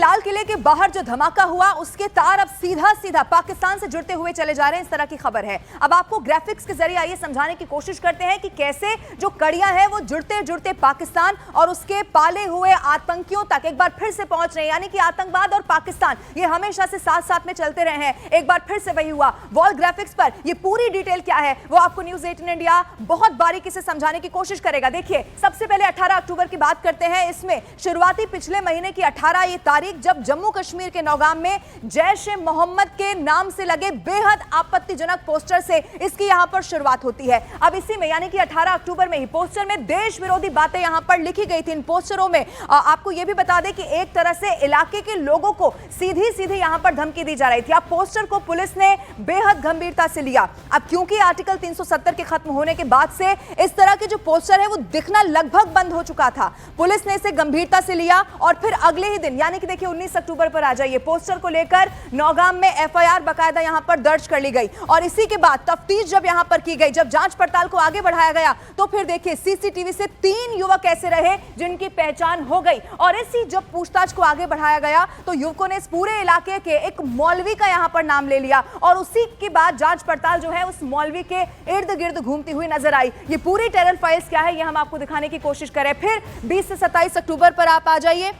लाल किले के बाहर जो धमाका हुआ उसके तार अब सीधा सीधा पाकिस्तान से जुड़ते हुए चले जा रहे हैं, इस तरह की खबर है। अब आपको ग्राफिक्स के जरिए आइए समझाने की कोशिश करते हैं कि कैसे जो कड़ियां हैं वो जुड़ते जुड़ते पाकिस्तान और उसके पाले हुए आतंकियों तक एक बार फिर से पहुंच रहे हैं। यानी कि आतंकवाद और पाकिस्तान ये हमेशा से साथ साथ में चलते रहे हैं, एक बार फिर से वही हुआ। वॉल ग्राफिक्स पर ये पूरी डिटेल क्या है वो आपको न्यूज़ 18 इंडिया बहुत बारीकी से समझाने की कोशिश करेगा। देखिए, सबसे पहले 18 अक्टूबर की बात करते हैं। इसमें शुरुआती पिछले महीने की 18 ये तारीख जब जम्मू कश्मीर के नौगाम में जैश-ए-मोहम्मद के नाम से लगे बेहद आपत्तिजनक पोस्टर से इसकी यहां पर शुरुआत होती है। अब इसी में यानी कि 18 अक्टूबर में ही पोस्टर में देश विरोधी बातें यहां पर लिखी गई थी। इन पोस्टरों में आपको यह भी बता दें कि एक तरह से इलाके के लोगों को सीधी सीधी यहां पर धमकी दी जा रही थी। अब पोस्टर को पुलिस ने बेहद गंभीरता से लिया। अब क्योंकि आर्टिकल 370 के खत्म होने के बाद से इस तरह के जो पोस्टर है वो दिखना लगभग बंद हो चुका था। पुलिस ने इसे गंभीरता से लिया और फिर अगले ही दिन यानी कि देखिए 19 अक्टूबर पर आ जाइए, पोस्टर को लेकर नौगाम में एफआईआर बाकायदा यहां पर दर्ज कर ली गई। और इसी के बाद तफ्तीश जब यहां पर की गई, जब जांच पड़ताल को आगे बढ़ाया गया, तो फिर देखिए सीसीटीवी से 3 युवक ऐसे रहे जिनकी पहचान हो गई। और इसी जब पूछताछ को आगे बढ़ाया गया तो युवकों ने इस पूरे इलाके के एक मौलवी का यहां पर नाम ले लिया और उसी के बाद जांच पड़ताल जो है उस मौलवी के इर्द गिर्द घूमती हुई नजर आई। ये पूरी टेरर फाइल्स क्या है ये हम आपको दिखाने की कोशिश करें। फिर 20 से 27 अक्टूबर पर आप आ जाइए,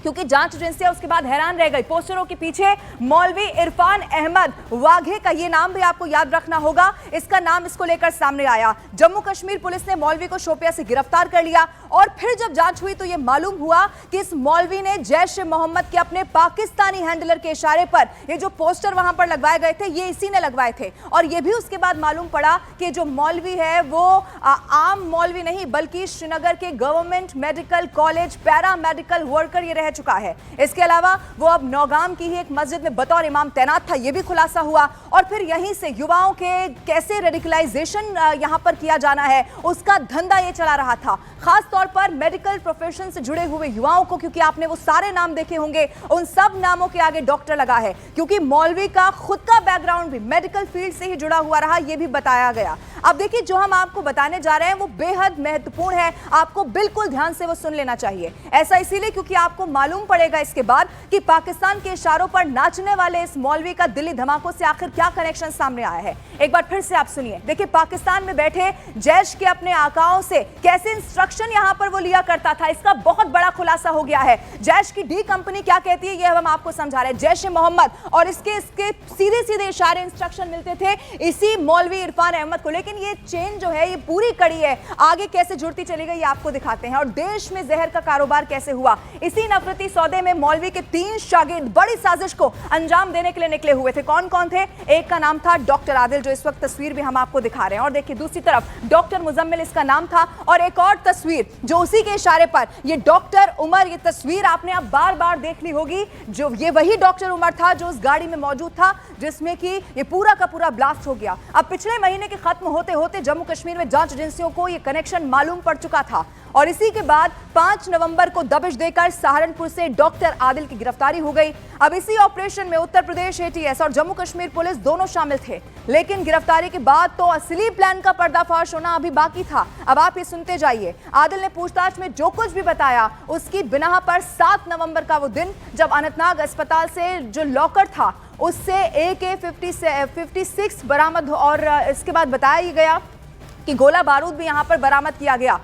क्योंकि जांच एजेंसियां उसके बाद हैरान रह गई। पोस्टरों के पीछे मौलवी इरफान अहमद वाघे का ये नाम भी आपको याद रखना होगा, इसका नाम इसको लेकर सामने आया। जम्मू कश्मीर पुलिस ने मौलवी को शोपिया से गिरफ्तार कर लिया और फिर जब जांच हुई तो यह मालूम हुआ कि इस मौलवी ने जैश-ए-मोहम्मद के अपने पाकिस्तानी हैंडलर के इशारे पर ये जो पोस्टर वहां पर लगवाए गए थे ये इसी ने लगवाए थे। और यह भी उसके बाद मालूम पड़ा कि जो मौलवी है वो आम मौलवी नहीं बल्कि श्रीनगर के government medical college para medical worker ये रह चुका है। इसके अलावा वो अब नौगाम की ही एक मस्जिद में बतौर इमाम तैनात था, यह भी खुलासा हुआ। और फिर यहीं से युवाओं के कैसे रेडिकलाइजेशन यहां पर किया जाना है उसका धंधा ये चला रहा था, खास तौर पर मेडिकल प्रोफेशन से जुड़े हुए युवाओं को, क्योंकि आपने वो सारे नाम देखे होंगे, उन सब नामों के आगे डॉक्टर लगा है, क्योंकि मौलवी का खुद का बैकग्राउंड भी मेडिकल फील्ड से ही जुड़ा हुआ रहा, यह भी बताया गया। अब देखिए, जो हम आपको बताने जा रहे हैं वो बेहद महत्वपूर्ण है, आपको बिल्कुल ध्यान से वो सुन लेना चाहिए। ऐसा इसीलिए क्योंकि आपको मालूम पड़ेगा इसके बाद कि पाकिस्तान के इशारों पर नाचने वाले इस मौलवी का दिल्ली धमाकों से आखिर क्या कनेक्शन सामने आया है। एक बार फिर से आप सुनिए। देखिए, पाकिस्तान में बैठे जैश के अपने आकाओं से कैसे इंस्ट्रक्शन यहां पर वो लिया करता था, इसका बहुत बड़ा खुलासा हो गया है। जैश की डी कंपनी क्या कहती है यह हम आपको समझा रहे हैं। जैश-ए-मोहम्मद और इसके सीधे सीधे इशारे इंस्ट्रक्शन मिलते थे इसी मौलवी इरफान अहमद को। लेकिन ये चेन जो है ये पूरी कड़ी है, आगे कैसे जुड़ती चली गई आपको दिखाते हैं। और देश में जहर का कारोबार कैसे हुआ, इसी नफरती सौदे में मौलवी के 3 शागिर्द बड़ी साजिश को अंजाम देने के लिए निकले हुए थे। कौन कौन थे? एक का नाम था डॉक्टर आदिल, जो इस वक्त तस्वीर भी हम आपको दिखा रहे हैं, और देखिए दूसरी तरफ डॉक्टर मुजम्मिल इसका नाम था, और एक और तस्वीर जो उसी के इशारे पर ये डॉक्टर उमर, ये तस्वीर आपने अब बार बार देख ली होगी, जो ये वही डॉक्टर उमर था जो उस गाड़ी में मौजूद था जिसमें कि ये पूरा का पूरा ब्लास्ट हो गया। अब पिछले महीने के खत्म होते होते जम्मू कश्मीर में जांच एजेंसियों को ये कनेक्शन मालूम पड़ चुका था और इसी के बाद 5 नवंबर को दबिश देकर सहारनपुर से डॉक्टर आदिल की गिरफ्तारी हो गई। अब इसी ऑपरेशन में उत्तर प्रदेश एटीएस और जम्मू कश्मीर पुलिस दोनों शामिल थे, लेकिन गिरफ्तारी के बाद तो असली प्लान का पर्दाफाश होना अभी बाकी था। अब आप ये सुनते जाइए। आदिल ने पूछताछ में जो कुछ भी बताया उसकी बिना पर 7 नवंबर का वो दिन जब अनंतनाग अस्पताल से जो लॉकर था उससे AK-56 बरामद, और इसके बाद बताया गया कि गोला बारूद भी यहां पर बरामद किया गया।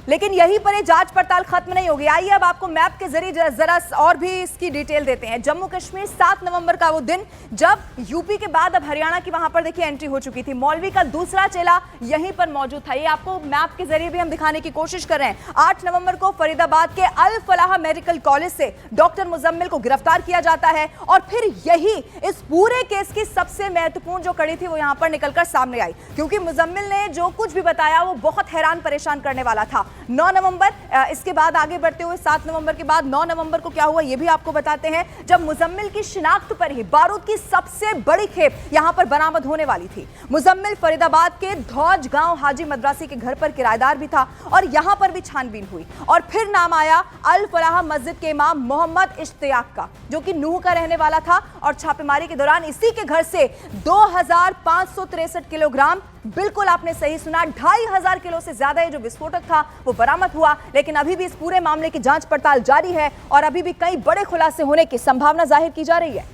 लेकिन यहीं पर ये जांच पड़ताल खत्म नहीं होगी। आइए अब आपको मैप के जरिए जरा और भी इसकी डिटेल देते हैं। जम्मू कश्मीर 7 नवंबर का वो दिन जब यूपी के बाद अब हरियाणा की वहां पर देखिए एंट्री हो चुकी थी। मौलवी का दूसरा चेला यहीं पर मौजूद था, ये आपको मैप के जरिए भी हम दिखाने की कोशिश कर रहे हैं। 8 नवंबर को फरीदाबाद के अल फलाह मेडिकल कॉलेज से डॉक्टर मुजम्मिल को गिरफ्तार किया जाता है और फिर यही इस पूरे केस की सबसे महत्वपूर्ण जो कड़ी थी वो यहां पर निकलकर सामने आई, क्योंकि मुजम्मिल ने जो कुछ भी बताया वो बहुत हैरान परेशान करने वाला था। 9 नवंबर, इसके बाद आगे बढ़ते हुए 7 नवंबर के बाद 9 नवंबर को क्या हुआ ये भी आपको बताते हैं, जब मुजम्मिल की शिनाख्त पर ही बारूद की सबसे बड़ी खेप यहां पर बरामद होने वाली थी। मुजम्मिल फरीदाबाद के धौज गांव हाजी मद्रासी के घर पर किराएदार भी था और यहां पर भी छानबीन हुई और फिर नाम आया अल फलाह मस्जिद के इमाम मोहम्मद इश्तियाक का, जो कि नूह का रहने वाला था। और छापेमारी के दौरान इसी के घर से 2563 किलोग्राम बिल्कुल आपने सही सुना, 2500 किलो से ज्यादा ये जो विस्फोटक था वो बरामद हुआ। लेकिन अभी भी इस पूरे मामले की जांच पड़ताल जारी है और अभी भी कई बड़े खुलासे होने की संभावना जाहिर की जा रही है।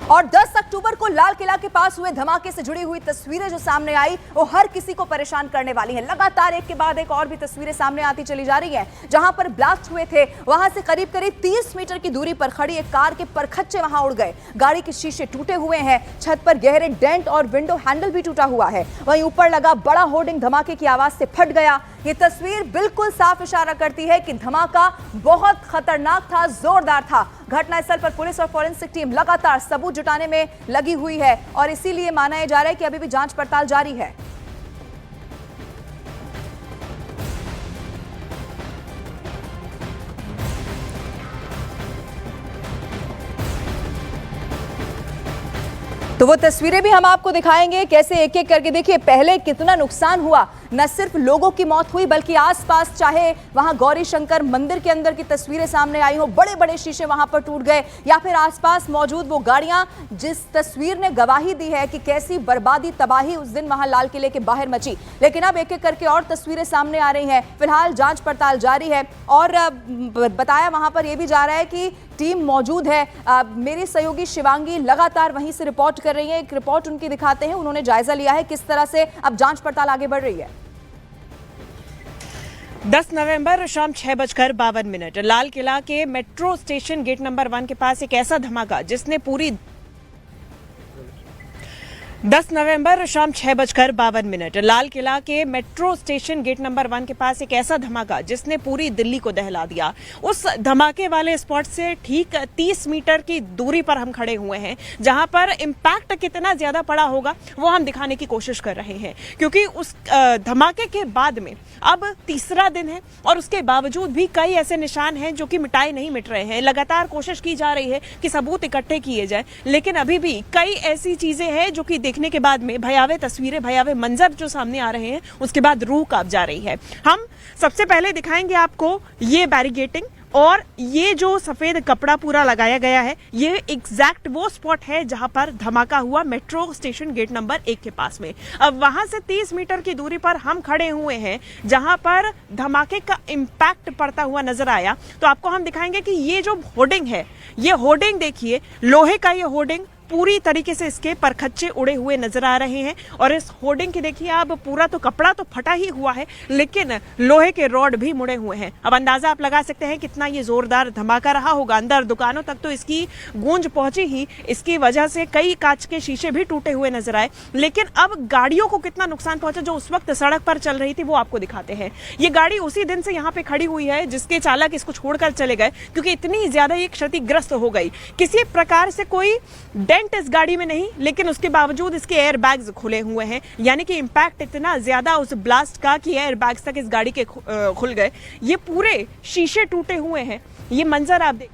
और 10 अक्टूबर को लाल किला के पास हुए धमाके से जुड़ी हुई तस्वीरें जो सामने आई वो हर किसी को परेशान करने वाली हैं। लगातार एक के बाद एक और भी तस्वीरें सामने आती चली जा रही हैं। जहां पर ब्लास्ट हुए थे वहां से करीब करीब 30 मीटर की दूरी पर खड़ी एक कार के परखच्चे वहां उड़ गए। गाड़ी के शीशे टूटे हुए हैं, छत पर गहरे डेंट और विंडो हैंडल भी टूटा हुआ है। वहीं ऊपर लगा बड़ा होर्डिंग धमाके की आवाज से फट गया। ये तस्वीर बिल्कुल साफ इशारा करती है कि धमाका बहुत खतरनाक था, जोरदार था। घटनास्थल पर पुलिस और फॉरेंसिक टीम लगातार सबूत जुटाने में लगी हुई है और इसीलिए माना जा रहा है कि अभी भी जांच पड़ताल जारी है। तो वो तस्वीरें भी हम आपको दिखाएंगे कैसे एक एक करके। देखिए पहले कितना नुकसान हुआ, न सिर्फ लोगों की मौत हुई बल्कि आसपास, चाहे वहां गौरी शंकर मंदिर के अंदर की तस्वीरें सामने आई हो, बड़े बड़े शीशे वहां पर टूट गए, या फिर आसपास मौजूद वो गाड़ियां जिस तस्वीर ने गवाही दी है कि कैसी बर्बादी तबाही उस दिन वहां लाल किले के बाहर मची। लेकिन अब एक एक करके और तस्वीरें सामने आ रही हैं। फिलहाल जांच पड़ताल जारी है और बताया वहां पर यह भी जा रहा है कि टीम मौजूद है। मेरी सहयोगी शिवांगी लगातार वहीं से रिपोर्ट कर रही है। एक रिपोर्ट उनकी दिखाते हैं, उन्होंने जायजा लिया है किस तरह से अब जांच पड़ताल आगे बढ़ रही है। 10 नवंबर शाम 6:52 लाल किला के मेट्रो स्टेशन गेट नंबर 1 के पास एक ऐसा धमाका जिसने पूरी 10 नवंबर शाम 6:52 लाल किला के मेट्रो स्टेशन गेट नंबर 1 के पास एक ऐसा धमाका जिसने पूरी दिल्ली को दहला दिया। उस धमाके वाले स्पॉट से ठीक 30 मीटर की दूरी पर हम खड़े हुए हैं, जहां पर इम्पैक्ट कितना ज्यादा पड़ा होगा वो हम दिखाने की कोशिश कर रहे हैं, क्योंकि उस धमाके के बाद में अब तीसरा दिन है और उसके बावजूद भी कई ऐसे निशान हैं जो कि मिटाए नहीं मिट रहे हैं। लगातार कोशिश की जा रही है कि सबूत इकट्ठे किए जाए, लेकिन अभी भी कई ऐसी चीजें हैं जो कि देखने के बाद में भयावह तस्वीरें, भयावह मंजर जो सामने आ रहे हैं, उसके बाद रूह कांप जा रही है। हम सबसे पहले दिखाएंगे आपको ये बैरिकेटिंग और ये जो सफेद कपड़ा पूरा लगाया गया है, ये एग्जैक्ट वो स्पॉट है जहां पर धमाका हुआ मेट्रो स्टेशन गेट नंबर 1 के पास में। अब वहां से 30 मीटर की दूरी पर हम खड़े हुए हैं जहां पर धमाके का इम्पैक्ट पड़ता हुआ नजर आया। तो आपको हम दिखाएंगे कि ये जो होर्डिंग है, ये होर्डिंग देखिए, लोहे का ये होर्डिंग पूरी तरीके से इसके परखच्चे उड़े हुए नजर आ रहे हैं और इस होर्डिंग की देखिए आप, पूरा तो कपड़ा तो फटा ही हुआ है लेकिन लोहे के रॉड भी मुड़े हुए हैं। अब अंदाजा आप लगा सकते हैं कितना ये जोरदार धमाका रहा होगा। अंदर दुकानों तक तो इसकी गूंज पहुंची ही, इसकी वजह से कई कांच के शीशे भी टूटे हुए नजर आए। लेकिन अब गाड़ियों को कितना नुकसान पहुंचा जो उस वक्त सड़क पर चल रही थी वो आपको दिखाते हैं। ये गाड़ी उसी दिन से यहाँ पे खड़ी हुई है जिसके चालक इसको छोड़कर चले गए, क्योंकि इतनी ज्यादा ये क्षतिग्रस्त हो गई। किसी प्रकार से कोई डेंट इस गाड़ी में नहीं, लेकिन उसके बावजूद इसके एयर बैग्स खुले हुए हैं, यानी कि इंपैक्ट इतना ज्यादा उस ब्लास्ट का कि एयर बैग्स तक इस गाड़ी के खुल गए। ये पूरे शीशे टूटे हुए हैं। ये मंजर आप देख